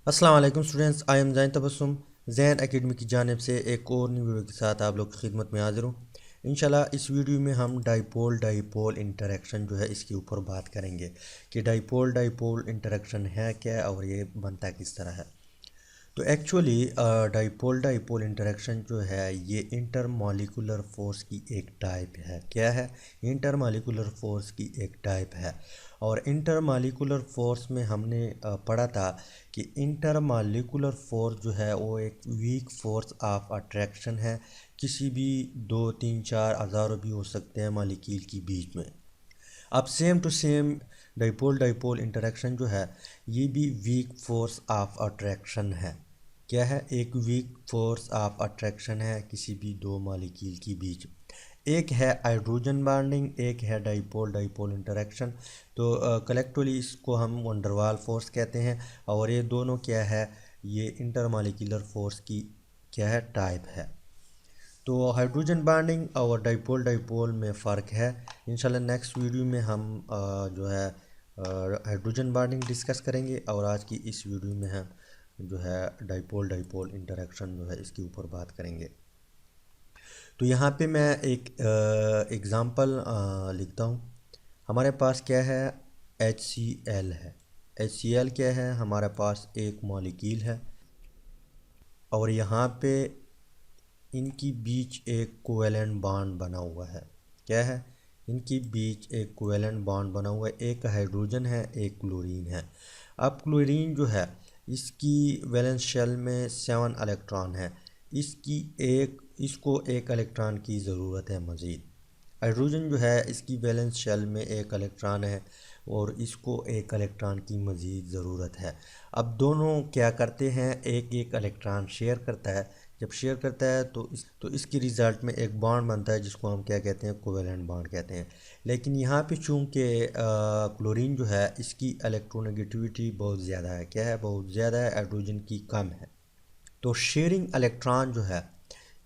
अस्सलाम वालेकुम students, I am Jain Tabassum Jain academy की जानिब से एक और न्यू वीडियो के साथ आप लोग की खिदमत में हाजिर हूँ। इंशाल्लाह इस वीडियो में हम डाइपोल डाइपोल इंटरेक्शन जो है इसके ऊपर बात करेंगे कि डाइपोल डाइपोल इंटरेक्शन है क्या और ये बनता किस तरह है। तो एक्चुअली डाइपोल डाइपोल इंटरेक्शन जो है ये इंटरमॉलिक्यूलर फोर्स की एक टाइप है। क्या है? इंटरमॉलिक्यूलर फोर्स की एक टाइप है। और इंटरमॉलिक्यूलर फोर्स में हमने पढ़ा था कि इंटरमॉलिक्यूलर फोर्स जो है वो एक वीक फोर्स ऑफ अट्रैक्शन है। किसी भी दो तीन चार हज़ारों भी हो सकते हैं मॉलिक्यूल के बीच में। अब same to same dipole dipole interaction जो है ये भी वीक फोर्स ऑफ अट्रैक्शन है। क्या है? एक वीक फोर्स ऑफ अट्रैक्शन है किसी भी दो मॉलिक्यूल के बीच। एक है हाइड्रोजन बॉन्डिंग, एक है डाइपोल डाइपोल इंटरेक्शन। तो कलेक्टिवली इसको हम वंडरवाल फोर्स कहते हैं। और ये दोनों क्या है? ये इंटरमॉलिक्यूलर फोर्स की क्या है? टाइप है। तो हाइड्रोजन बॉन्डिंग और डाइपोल डाइपोल में फ़र्क है। इंशाल्लाह नेक्स्ट वीडियो में हम जो है हाइड्रोजन बॉन्डिंग डिस्कस करेंगे और आज की इस वीडियो में हम जो है डाइपोल डाइपोल इंटरेक्शन जो है इसके ऊपर बात करेंगे। तो यहाँ पे मैं एक एग्ज़ाम्पल लिखता हूँ। हमारे पास क्या है? HCl है। HCl क्या है? हमारे पास एक मॉलिक्यूल है और यहाँ पे इनकी बीच एक कोवेलेंट बॉन्ड बना हुआ है। क्या है? इनकी बीच एक कोवेलेंट बॉन्ड बना हुआ है। एक हाइड्रोजन है, एक क्लोरीन है। अब क्लोरीन जो है इसकी वैलेंस शेल में 7 इलेक्ट्रॉन है। इसको एक इलेक्ट्रॉन की ज़रूरत है मज़ीद। हाइड्रोजन जो है इसकी वैलेंस शेल में एक इलेक्ट्रॉन है और इसको एक इलेक्ट्रॉन की मज़ीद ज़रूरत है। अब दोनों क्या करते हैं? एक एक इलेक्ट्रॉन शेयर करता है। जब शेयर करता है तो इसकी रिज़ल्ट में एक बॉन्ड बनता है जिसको हम क्या कहते हैं? कोवेलेंट बॉन्ड कहते हैं। लेकिन यहाँ पे चूँकि क्लोरीन जो है इसकी इलेक्ट्रोनेगेटिविटी बहुत ज़्यादा है। क्या है? बहुत ज़्यादा है, हाइड्रोजन की कम है। तो शेयरिंग इलेक्ट्रॉन जो है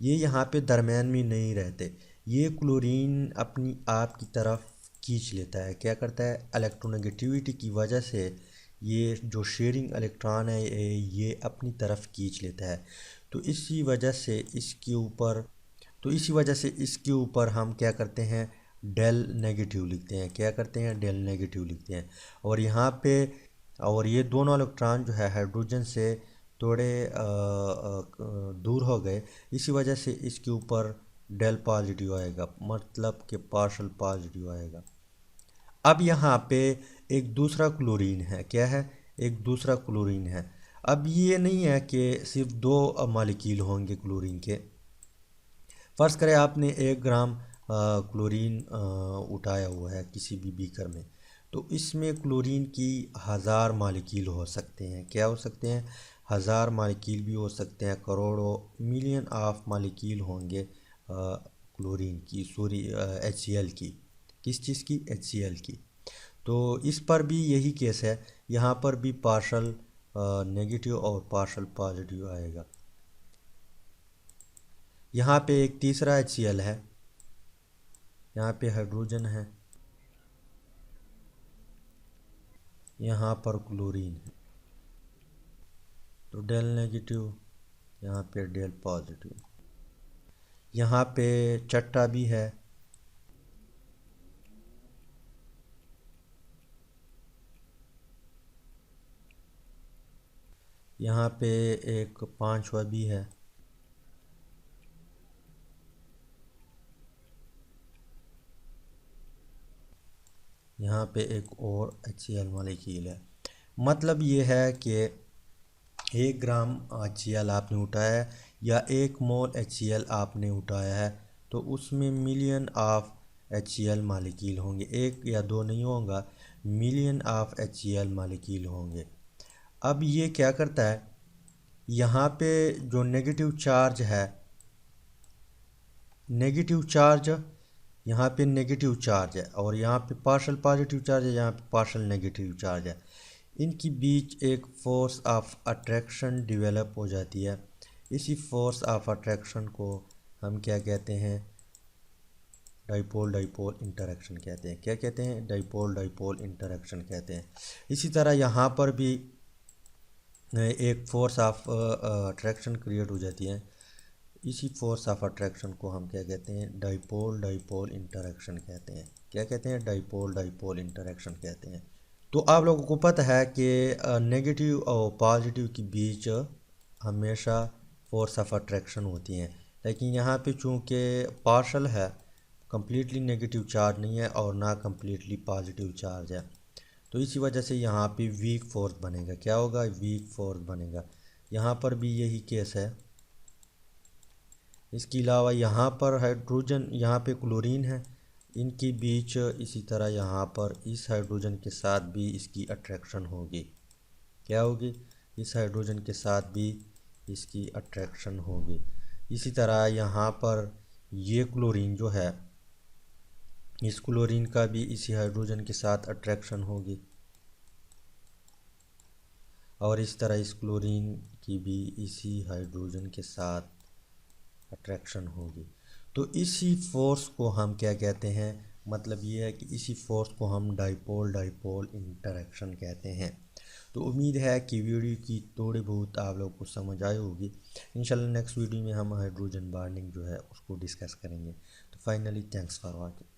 ये यहाँ पे दरमियान में नहीं रहते। ये क्लोरीन अपनी आप की तरफ खींच लेता है। क्या करता है? इलेक्ट्रोनेगेटिविटी की वजह से ये जो शेयरिंग इलेक्ट्रॉन है ये अपनी तरफ खींच लेता है। तो इसी वजह से इसके ऊपर हम क्या करते हैं? डेल नेगेटिव लिखते हैं। क्या करते हैं? डेल नेगेटिव लिखते हैं। और यहाँ पे और ये दोनों इलेक्ट्रॉन जो है हाइड्रोजन से थोड़े दूर हो गए। इसी वजह से इसके ऊपर डेल पॉजिटिव आएगा, मतलब कि पार्शल पॉजिटिव आएगा। अब यहाँ पे एक दूसरा क्लोरीन है। क्या है? एक दूसरा क्लोरीन है। अब ये नहीं है कि सिर्फ दो मॉलिक्यूल होंगे क्लोरीन के। फ़र्ज़ करें आपने 1 ग्राम क्लोरीन उठाया हुआ है किसी भी बीकर में। तो इसमें क्लोरीन की 1000 मॉलिक्यूल हो सकते हैं। क्या हो सकते हैं? 1000 मॉलिक्यूल भी हो सकते हैं, करोड़ों मिलियन ऑफ मॉलिक्यूल होंगे क्लोरीन की, सॉरी HCl की। किस चीज़ की? HCl की। तो इस पर भी यही केस है। यहाँ पर भी पार्शल नेगेटिव और पार्शल पॉजिटिव आएगा। यहाँ पे एक तीसरा HCl है, यहाँ पे हाइड्रोजन है, यहाँ पर क्लोरीन है। तो डेल नेगेटिव, यहाँ पे डेल पॉजिटिव। यहाँ पे चट्टा भी है, यहाँ पे एक पांचवा भी है, यहाँ पे एक और HCl मॉलिक्यूल है। मतलब ये है कि 1 ग्राम HCl आपने उठाया है या 1 मोल HCl आपने उठाया है तो उसमें मिलियन ऑफ HCl मॉलिक्यूल होंगे। एक या दो नहीं होगा, मिलियन ऑफ HCl मॉलिक्यूल होंगे। अब ये क्या करता है? यहाँ पे जो नेगेटिव चार्ज है, नेगेटिव चार्ज यहाँ पे नेगेटिव चार्ज है और यहाँ पे पार्शल पॉजिटिव चार्ज है, यहाँ पे पार्शल नेगेटिव चार्ज है। इनकी बीच एक फोर्स ऑफ अट्रैक्शन डेवलप हो जाती है। इसी फोर्स ऑफ अट्रैक्शन को हम क्या कहते हैं? डाइपोल डाइपोल इंटरेक्शन कहते हैं। क्या कहते हैं? डाइपोल डाइपोल इंटरेक्शन कहते हैं। इसी तरह यहाँ पर भी एक फोर्स ऑफ अट्रैक्शन क्रिएट हो जाती है। इसी फोर्स ऑफ अट्रैक्शन को हम क्या कहते हैं, डाइपोल डाइपोल इंटरेक्शन कहते हैं। क्या कहते हैं, डाइपोल डाइपोल इंटरेक्शन कहते हैं। तो आप लोगों को पता है कि नेगेटिव और पॉजिटिव के बीच हमेशा फोर्स ऑफ अट्रैक्शन होती हैं, लेकिन यहाँ पे चूँकि पार्शल है, कम्प्लीटली नेगेटिव चार्ज नहीं है और ना कम्प्लीटली पॉजिटिव चार्ज है, तो इसी वजह से यहाँ पे वीक फोर्स बनेगा। क्या होगा, वीक फोर्स बनेगा। यहाँ पर भी यही केस है। इसके अलावा यहाँ पर हाइड्रोजन, यहाँ पे क्लोरीन है, इनके बीच इसी तरह यहाँ पर इस हाइड्रोजन के साथ भी इसकी अट्रैक्शन होगी। क्या होगी, इस हाइड्रोजन के साथ भी इसकी अट्रैक्शन होगी। इसी तरह यहाँ पर ये क्लोरीन जो है, इस क्लोरीन का भी इसी हाइड्रोजन के साथ अट्रैक्शन होगी, और इस तरह इस क्लोरीन की भी इसी हाइड्रोजन के साथ अट्रैक्शन होगी। तो इसी फोर्स को हम क्या कहते हैं, मतलब ये है कि इसी फोर्स को हम डाइपोल डाइपोल इंटरेक्शन कहते हैं। तो उम्मीद है कि वीडियो की थोड़ी बहुत आप लोग को समझ आई होगी। इंशाल्लाह नेक्स्ट वीडियो में हम हाइड्रोजन बॉन्डिंग जो है उसको डिस्कस करेंगे। तो फाइनली थैंक्स फॉर वॉचिंग।